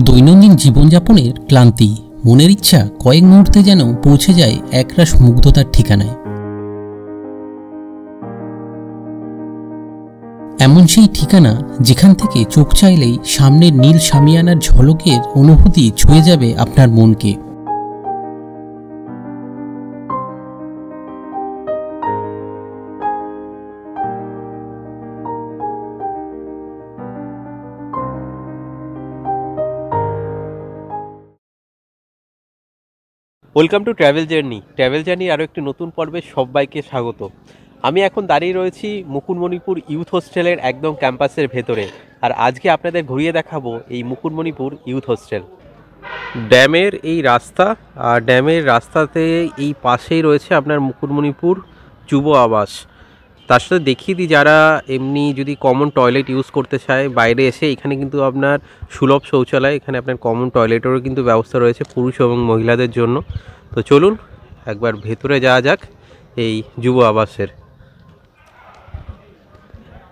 দৈনন্দিন জীবনযাপনের ক্লান্তি, মনের ইচ্ছা কয়েক মুহূর্তে যেন পৌঁছে যায় একরাশ মুগ্ধতার ঠিকানায়। এমন সেই ঠিকানা যেখান থেকে চোখ চাইলেই সামনের নীল শামিয়ানার ঝলকের অনুভূতি ছুঁয়ে যাবে আপনার মনকে। ওয়েলকাম টু ট্রাভেল জার্নি আরও একটি নতুন পর্বে সবাইকে স্বাগত। আমি এখন দাঁড়িয়ে রয়েছি মুকুটমণিপুর ইউথ হোস্টেলের একদম ক্যাম্পাসের ভেতরে, আর আজকে আপনাদের ঘুরিয়ে দেখাবো এই মুকুটমণিপুর ইউথ হোস্টেল। ড্যামের এই রাস্তা, আর ড্যামের রাস্তাতে এই পাশেই রয়েছে আপনার মুকুটমণিপুর যুব আবাস। তার সাথে দেখিয়ে দিই, যারা এমনি যদি কমন টয়লেট ইউজ করতে চায় বাইরে এসে, এখানে কিন্তু আপনার সুলভ শৌচালয়, এখানে আপনার কমন টয়লেটেরও কিন্তু ব্যবস্থা রয়েছে পুরুষ এবং মহিলাদের জন্য। তো চলুন একবার ভেতরে যাওয়া যাক এই যুব আবাসের।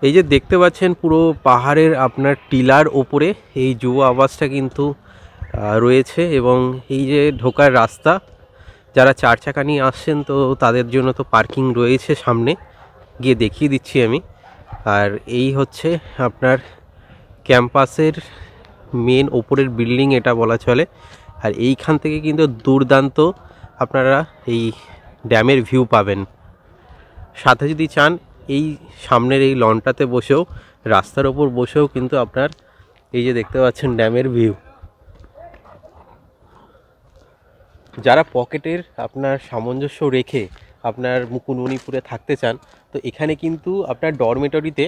এই যে দেখতে পাচ্ছেন পুরো পাহাড়ের আপনার টিলার ওপরে এই যুব আবাসটা কিন্তু রয়েছে, এবং এই যে ঢোকার রাস্তা, যারা চার চাকা নিয়ে আসছেন তো তাদের জন্য তো পার্কিং রয়েছে, সামনে গিয়ে দেখিয়ে দিচ্ছি আমি। আর এই হচ্ছে আপনার ক্যাম্পাসের মেন ওপরের বিল্ডিং এটা বলা চলে। আর এইখান থেকে কিন্তু দুর্দান্ত আপনারা এই ড্যামের ভিউ পাবেন। সাথে যদি চান এই সামনের এই লনটাতে বসেও, রাস্তার ওপর বসেও কিন্তু আপনার এই যে দেখতে পাচ্ছেন ড্যামের ভিউ। যারা পকেটের আপনার সামঞ্জস্য রেখে আপনার মুকুটমণিপুরে থাকতে চান, তো এখানে কিন্তু আপনার ডরমেটরিতে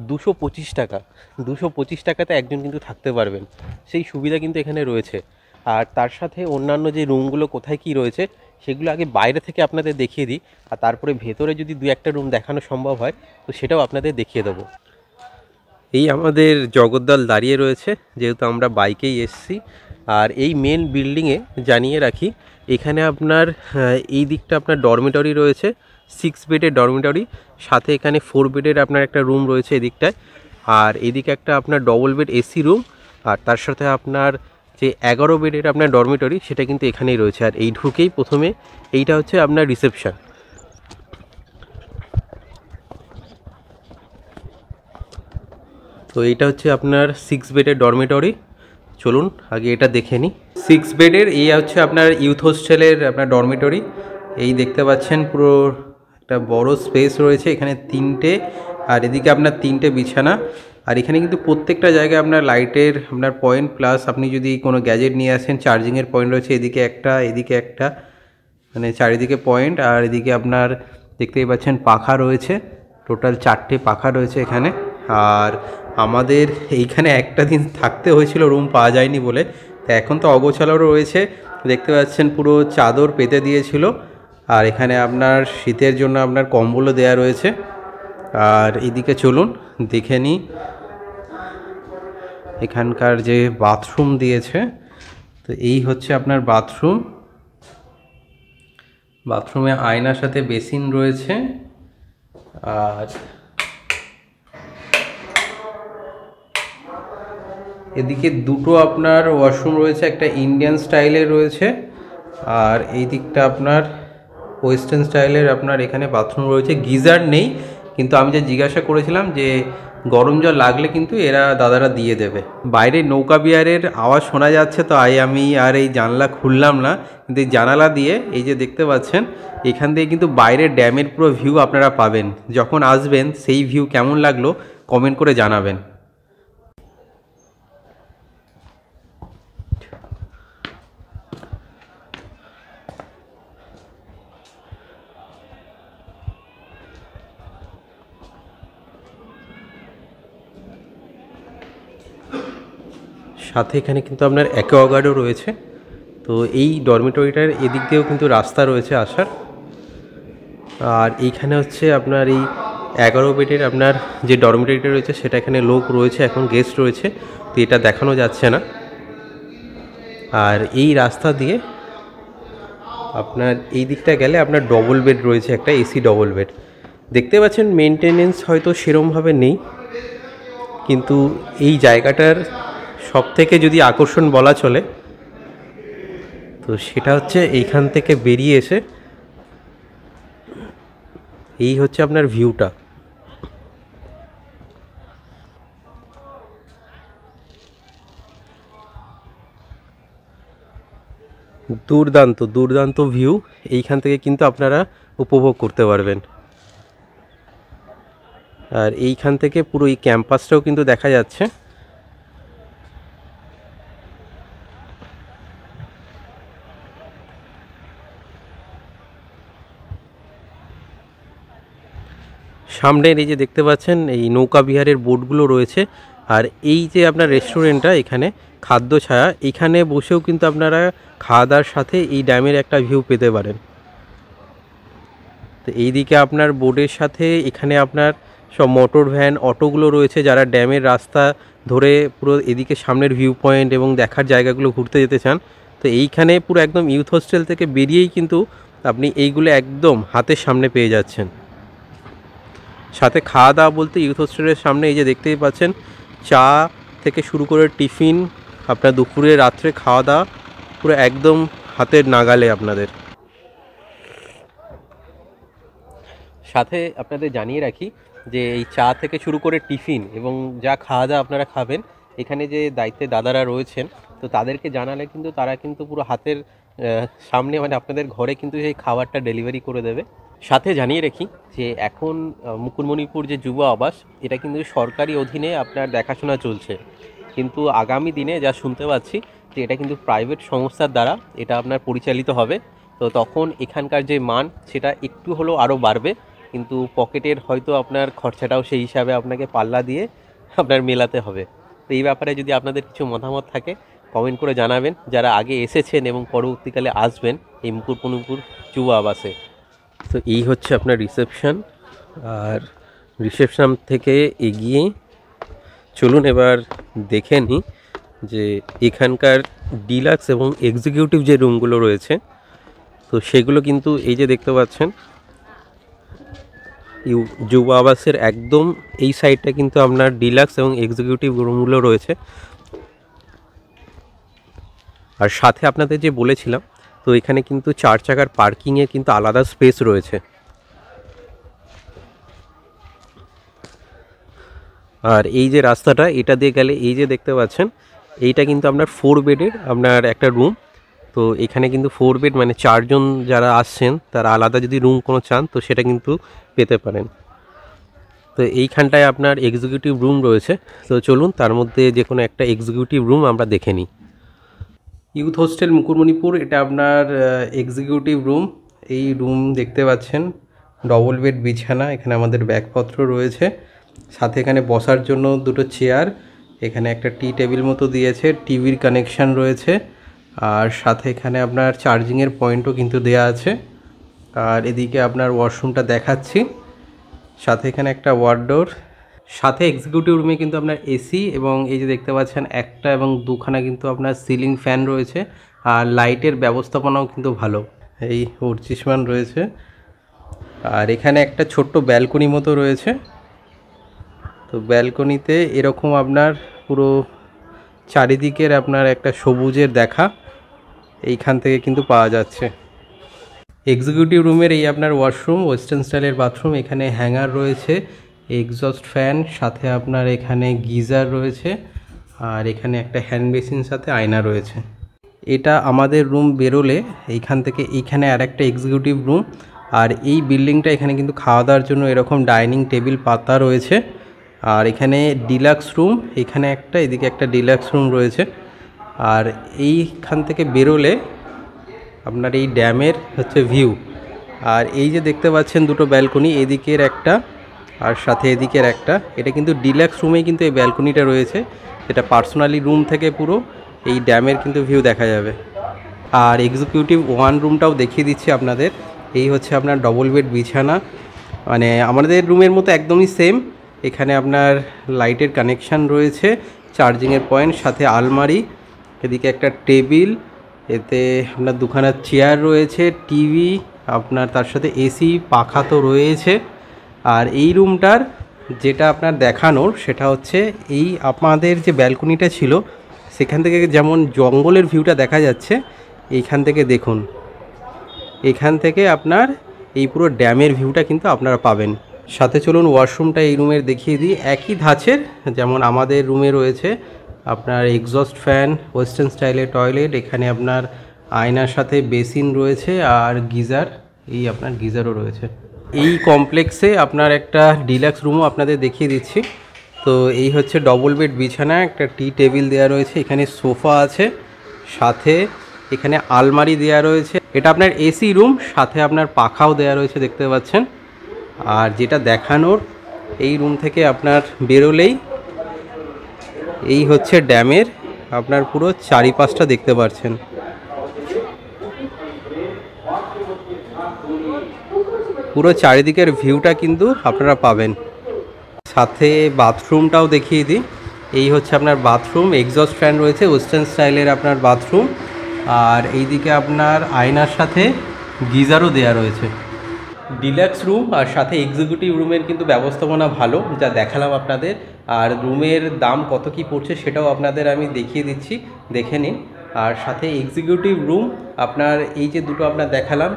225 টাকাতে একজন কিন্তু থাকতে পারবেন, সেই সুবিধা কিন্তু এখানে রয়েছে। আর তার সাথে অন্যান্য যে রুমগুলো কোথায় কি রয়েছে সেগুলো আগে বাইরে থেকে আপনাদের দেখিয়ে দিই, আর তারপরে ভেতরে যদি দু একটা রুম দেখানো সম্ভব হয় তো সেটাও আপনাদের দেখিয়ে দেবো। এই আমাদের জগদ্দল দাঁড়িয়ে রয়েছে, যেহেতু আমরা বাইকেই এসেছি। আর এই মেন বিল্ডিংয়ে জানিয়ে রাখি, এখানে আপনার এই দিকটা আপনার ডরমিটরি রয়েছে, 6 বেডের ডরমিটরি, সাথে এখানে 4 বেডের আপনার একটা রুম রয়েছে এদিকটায়, আর এদিকে একটা আপনার ডবল বেড এসি রুম, আর তার সাথে আপনার যে 11 বেডের আপনার ডরমিটরি সেটা কিন্তু এখানেই রয়েছে। আর এই ঢুকেই প্রথমে এইটা হচ্ছে আপনার রিসেপশন। তো এইটা হচ্ছে আপনার 6 বেডের ডরমিটরি। চলুন আগে এটা দেখে নিই। 6 বেডের এই হচ্ছে আপনার ইউথ হোস্টেলের আপনার ডরমিটরি। এই দেখতে পাচ্ছেন পুরো একটা বড় স্পেস রয়েছে, এখানে 3টে, আর এদিকে আপনার 3টে বিছানা। আর এখানে কিন্তু প্রত্যেকটা জায়গায় আপনার লাইটের আপনার পয়েন্ট, প্লাস আপনি যদি কোনো গ্যাজেট নিয়ে আসেন চার্জিংয়ের পয়েন্ট রয়েছে, এদিকে একটা, মানে চারিদিকে পয়েন্ট। আর এদিকে আপনার দেখতেই পাচ্ছেন পাখা রয়েছে, টোটাল 4টে পাখা রয়েছে এখানে। আর আমাদের এইখানে একটা দিন থাকতে হয়েছিল, রুম পাওয়া যায়নি বলে। তো এখন তো অগোছালোও রয়েছে, দেখতে পাচ্ছেন পুরো চাদর পেতে দিয়েছিল। আর এখানে আপনার শীতের জন্য আপনার কম্বলও দেয়া রয়েছে। আর এদিকে চলুন দেখে নিই এখানকার যে বাথরুম দিয়েছে। তো এই হচ্ছে আপনার বাথরুম। বাথরুমে আয়নার সাথে বেসিন রয়েছে। আর এদিকে দুটো আপনার ওয়াশরুম রয়েছে, একটা ইন্ডিয়ান স্টাইলের রয়েছে, আর এই দিকটা আপনার ওয়েস্টার্ন স্টাইলের আপনার এখানে বাথরুম রয়েছে। গিজার নেই, কিন্তু আমি যে জিজ্ঞাসা করেছিলাম যে গরম জল লাগলে কিন্তু এরা দাদারা দিয়ে দেবে। বাইরে নৌকা বিহারের আওয়াজ শোনা যাচ্ছে, তো আমি আর এই জানলা খুললাম না, কিন্তু এই জানালা দিয়ে এই যে দেখতে পাচ্ছেন এখান দিয়ে কিন্তু বাইরের ড্যামের পুরো ভিউ আপনারা পাবেন। যখন আসবেন সেই ভিউ কেমন লাগলো কমেন্ট করে জানাবেন। সাথে এখানে কিন্তু আপনার অ্যাকোয়াগার্ডও রয়েছে। তো এই ডরমিটরিটার এদিক দিয়েও কিন্তু রাস্তা রয়েছে আসার। আর এইখানে হচ্ছে আপনার এই 11 বেডের আপনার যে ডরমিটরিটা রয়েছে সেটা, এখানে লোক রয়েছে, এখন গেস্ট রয়েছে, তো এটা দেখানো যাচ্ছে না। আর এই রাস্তা দিয়ে আপনার এই দিকটা গেলে আপনার ডবল বেড রয়েছে, একটা এসি ডবল বেড। দেখতে পাচ্ছেন মেনটেনেন্স হয়তো সেরমভাবে নেই, কিন্তু এই জায়গাটার সবথেকে যদি আকর্ষণ বলা চলে তো সেটা হচ্ছে এইখান থেকে বেরিয়ে এসে এই হচ্ছে আপনার ভিউটা। দুর্দান্ত দুর্দান্ত ভিউ এইখান থেকে কিন্তু আপনারা উপভোগ করতে পারবেন। আর এইখান থেকে পুরো এই ক্যাম্পাসটাও কিন্তু দেখা যাচ্ছে। সামনের এই যে দেখতে পাচ্ছেন এই নৌকা বিহারের বোটগুলো রয়েছে। আর এই যে আপনার রেস্টুরেন্টটা, এখানে খাদ্য ছায়া, এখানে বসেও কিন্তু আপনারা খাওয়া দাওয়ার সাথে এই ড্যামের একটা ভিউ পেতে পারেন। তো এইদিকে আপনার বোটের সাথে এখানে আপনার সব মোটর ভ্যান অটোগুলো রয়েছে, যারা ড্যামের রাস্তা ধরে পুরো এদিকে সামনের ভিউ পয়েন্ট এবং দেখার জায়গাগুলো ঘুরতে যেতে চান। তো এইখানে পুরো একদম ইউথ হোস্টেল থেকে বেরিয়েই কিন্তু আপনি এইগুলো একদম হাতের সামনে পেয়ে যাচ্ছেন। সাথে খাওয়া দাওয়া বলতে ইউথ হোস্টেলের সামনে এই যে দেখতেই পাচ্ছেন চা থেকে শুরু করে টিফিন, আপনার দুপুরে রাত্রে খাওয়া দাওয়া পুরো একদম হাতের নাগালে আপনাদের। সাথে আপনাদের জানিয়ে রাখি যে এই চা থেকে শুরু করে টিফিন এবং যা খাওয়া দাওয়া আপনারা খাবেন, এখানে যে দায়িত্বে দাদারা রয়েছেন তো তাদেরকে জানালে কিন্তু তারা কিন্তু পুরো হাতের সামনে মানে আপনাদের ঘরে কিন্তু সেই খাবারটা ডেলিভারি করে দেবে। সাথে জানিয়ে রাখি যে এখন মুকুটমণিপুর যে যুব আবাস, এটা কিন্তু সরকারি অধীনে আপনার দেখাশোনা চলছে, কিন্তু আগামী দিনে যা শুনতে পাচ্ছি যে এটা কিন্তু প্রাইভেট সংস্থার দ্বারা এটা আপনার পরিচালিত হবে। তো তখন এখানকার যে মান সেটা একটু হলেও আরও বাড়বে, কিন্তু পকেটের হয়তো আপনার খরচাটাও সেই হিসাবে আপনাকে পাল্লা দিয়ে আপনার মেলাতে হবে। তো এই ব্যাপারে যদি আপনাদের কিছু মতামত থাকে কমেন্ট করে জানাবেন, যারা আগে এসেছেন এবং পরবর্তীকালে আসবেন এই মুকুটমণিপুর যুব আবাসে। তো এই হচ্ছে আপনার রিসেপশন। আর রিসেপশন থেকে এগিয়ে চলুন এবার দেখে নিই যে এখানকার ডিলাক্স এবং এক্সিকিউটিভ যে রুমগুলো রয়েছে তো সেগুলো কিন্তু এই যে দেখতে পাচ্ছেন যুব আবাসের একদম এই সাইডটা কিন্তু আপনার ডিলাক্স এবং এক্সিকিউটিভ রুমগুলো রয়েছে। আর সাথে আপনাদের যে বলেছিলাম তো এখানে কিন্তু 4 চাকার পার্কিংয়ে কিন্তু আলাদা স্পেস রয়েছে। আর এই যে রাস্তাটা এটা দিয়ে গেলে এই যে দেখতে পাচ্ছেন এইটা কিন্তু আপনার 4 বেডের আপনার একটা রুম। তো এখানে কিন্তু 4 বেড মানে 4 জন যারা আসছেন তারা আলাদা যদি রুম কোনো চান তো সেটা কিন্তু পেতে পারেন। তো এইখানটায় আপনার এক্সিকিউটিভ রুম রয়েছে। তো চলুন তার মধ্যে যে কোনো একটা এক্সিকিউটিভ রুম আমরা দেখে নিই। ইউথ হোস্টেল মুকুটমণিপুর, এটা আপনার এক্সিকিউটিভ রুম। এই রুম দেখতে পাচ্ছেন ডবল বেড বিছানা, এখানে আমাদের ব্যাগপত্র রয়েছে, সাথে এখানে বসার জন্য দুটো চেয়ার, এখানে একটা টি টেবিল মতো দিয়েছে, টিভির কানেকশান রয়েছে, আর সাথে এখানে আপনার চার্জিংয়ের পয়েন্টও কিন্তু দেয়া আছে। আর এদিকে আপনার ওয়াশরুমটা দেখাচ্ছি, সাথে এখানে একটা ওয়ার্ডডোর, সাথে এক্সিকিউটিভ রুমে কিন্তু আপনার এসি এবং এই যে দেখতে পাচ্ছেন একটা এবং দুখানা কিন্তু আপনার সিলিং ফ্যান রয়েছে। আর লাইটের ব্যবস্থাপনাও কিন্তু ভালো, এই ওরচিসমান রয়েছে। আর এখানে একটা ছোট্ট ব্যালকনি মতো রয়েছে। তো ব্যালকনিতে এরকম আপনার পুরো চারিদিকের আপনার একটা সবুজের দেখা এইখান থেকে কিন্তু পাওয়া যাচ্ছে। এক্সিকিউটিভ রুমের এই আপনার ওয়াশরুম, ওয়েস্টার্ন স্টাইলের বাথরুম, এখানে হ্যাঙ্গার রয়েছে, এক্সস্ট ফ্যান, সাথে আপনার এখানে গিজার রয়েছে, আর এখানে একটা হ্যান্ড বেসিন সাথে আয়না রয়েছে। এটা আমাদের রুম বেরোলে এইখান থেকে এইখানে আর একটা এক্সিকিউটিভ রুম। আর এই বিল্ডিংটা এখানে কিন্তু খাওয়া দাওয়ার জন্য এরকম ডাইনিং টেবিল পাতা রয়েছে। আর এখানে ডিলাক্স রুম, এখানে একটা, এদিকে একটা ডিলাক্স রুম রয়েছে। আর এইখান থেকে বেরোলে আপনার এই ড্যামের হচ্ছে ভিউ। আর এই যে দেখতে পাচ্ছেন দুটো ব্যালকনি, এদিকের একটা আর সাথে এদিকের একটা, এটা কিন্তু ডিলাক্স রুমেই কিন্তু এই ব্যালকনিটা রয়েছে, এটা পার্সোনালি রুম থেকে পুরো এই ড্যামের কিন্তু ভিউ দেখা যাবে। আর এক্সিকিউটিভ 1 রুমটাও দেখিয়ে দিচ্ছি আপনাদের। এই হচ্ছে আপনার ডবল বেড বিছানা, মানে আমাদের রুমের মতো একদমই সেম। এখানে আপনার লাইটের কানেকশান রয়েছে, চার্জিংয়ের পয়েন্ট, সাথে আলমারি, এদিকে একটা টেবিল, এতে আপনার দুখানা চেয়ার রয়েছে, টিভি, আপনার তার সাথে এসি পাখা তো রয়েছে। আর এই রুমটার যেটা আপনার দেখানোর সেটা হচ্ছে এই আপনাদের যে ব্যালকনিটা ছিল সেখান থেকে যেমন জঙ্গলের ভিউটা দেখা যাচ্ছে, এইখান থেকে দেখুন, এখান থেকে আপনার এই পুরো ড্যামের ভিউটা কিন্তু আপনারা পাবেন। সাথে চলুন ওয়াশরুমটা এই রুমের দেখিয়ে দিই। একই ধাঁচের যেমন আমাদের রুমে রয়েছে আপনার এক্সস্ট ফ্যান, ওয়েস্টার্ন স্টাইলের টয়লেট, এখানে আপনার আয়নার সাথে বেসিন রয়েছে আর গিজার, এই আপনার গিজারও রয়েছে। এই কমপ্লেক্সে আপনার একটা ডিলাক্স রুমও আপনাদের দেখিয়ে দিচ্ছি। তো এই হচ্ছে ডবল বেড বিছানা, একটা টি টেবিল দেওয়া রয়েছে, এখানে সোফা আছে, সাথে এখানে আলমারি দেওয়া রয়েছে। এটা আপনার এসি রুম, সাথে আপনার পাখাও দেওয়া রয়েছে দেখতে পাচ্ছেন। আর যেটা দেখানোর, এই রুম থেকে আপনার বেরোলেই এই হচ্ছে ড্যামের আপনার পুরো চারিপাশটা দেখতে পাচ্ছেন। পুরো চারিদিকের ভিউটা কিন্তু আপনারা পাবেন। সাথে বাথরুমটাও দেখিয়ে দিই। এই হচ্ছে আপনার বাথরুম, এক্সস্ট ফ্যান রয়েছে, ওয়েস্টার্ন স্টাইলের আপনার বাথরুম। আর এইদিকে আপনার আয়নার সাথে গিজারও দেয়া রয়েছে। ডিলাক্স রুম আর সাথে এক্সিকিউটিভ রুমের কিন্তু ব্যবস্থাপনা ভালো, যা দেখালাম আপনাদের। আর রুমের দাম কত কি পড়ছে সেটাও আপনাদের আমি দেখিয়ে দিচ্ছি, দেখে নিন। আর সাথে এক্সিকিউটিভ রুম আপনার এই যে দুটো আপনার দেখালাম,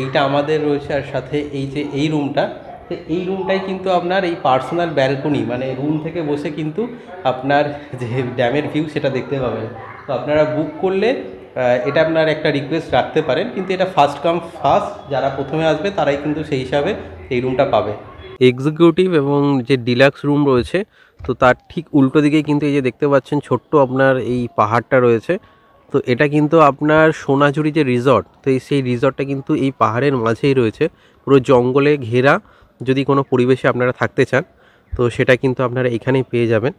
এইটা আমাদের রয়েছে, আর সাথে এই যে এই রুমটা, তো এই রুমটাই কিন্তু আপনার এই পার্সোনাল ব্যালকনি, মানে রুম থেকে বসে কিন্তু আপনার যে ড্যামের ভিউ সেটা দেখতে পাবেন। তো আপনারা বুক করলে এটা আপনার একটা রিকোয়েস্ট রাখতে পারেন, কিন্তু এটা ফার্স্ট কাম ফার্স্ট, যারা প্রথমে আসবে তারাই কিন্তু সেই হিসাবে এই রুমটা পাবে। এক্সিকিউটিভ এবং যে ডিলাক্স রুম রয়েছে, তো তার ঠিক উল্টো দিকেই কিন্তু এই যে দেখতে পাচ্ছেন ছোট্ট আপনার এই পাহাড়টা রয়েছে। তো এটা কিন্তু আপনার সোনাঝুরি যে রিসর্ট, তো সেই রিসর্টটা কিন্তু এই পাহাড়ের মাঝেই রয়েছে, পুরো জঙ্গলে ঘেরা। যদি কোনো পরিবেশে আপনারা থাকতে চান তো সেটা কিন্তু আপনারা এখানেই পেয়ে যাবেন।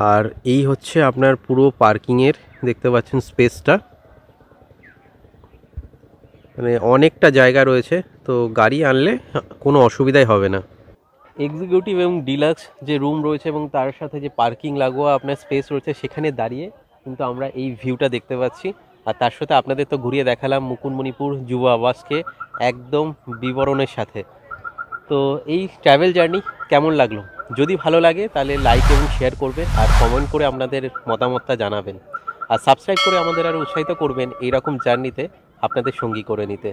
আর এই হচ্ছে আপনার পুরো পার্কিংয়ের দেখতে পাচ্ছেন স্পেসটা, মানে অনেকটা জায়গা রয়েছে, তো গাড়ি আনলে কোনো অসুবিধাই হবে না। এক্সিকিউটিভ এবং ডিলাক্স যে রুম রয়েছে এবং তার সাথে যে পার্কিং লাগোয়া আপনার স্পেস রয়েছে, সেখানে দাঁড়িয়ে কিন্তু আমরা এই ভিউটা দেখতে পাচ্ছি। আর তার সাথে আপনাদের তো ঘুরিয়ে দেখালাম মুকুটমণিপুর যুব আবাসকে একদম বিবরণের সাথে। তো এই ট্রাভেল জার্নি কেমন লাগলো? যদি ভালো লাগে তাহলে লাইক এবং শেয়ার করবেন, আর কমেন্ট করে আপনাদের মতামতটা জানাবেন, আর সাবস্ক্রাইব করে আমাদের আরও উৎসাহিত করবেন এইরকম জার্নিতে আপনাদের সঙ্গী করে নিতে।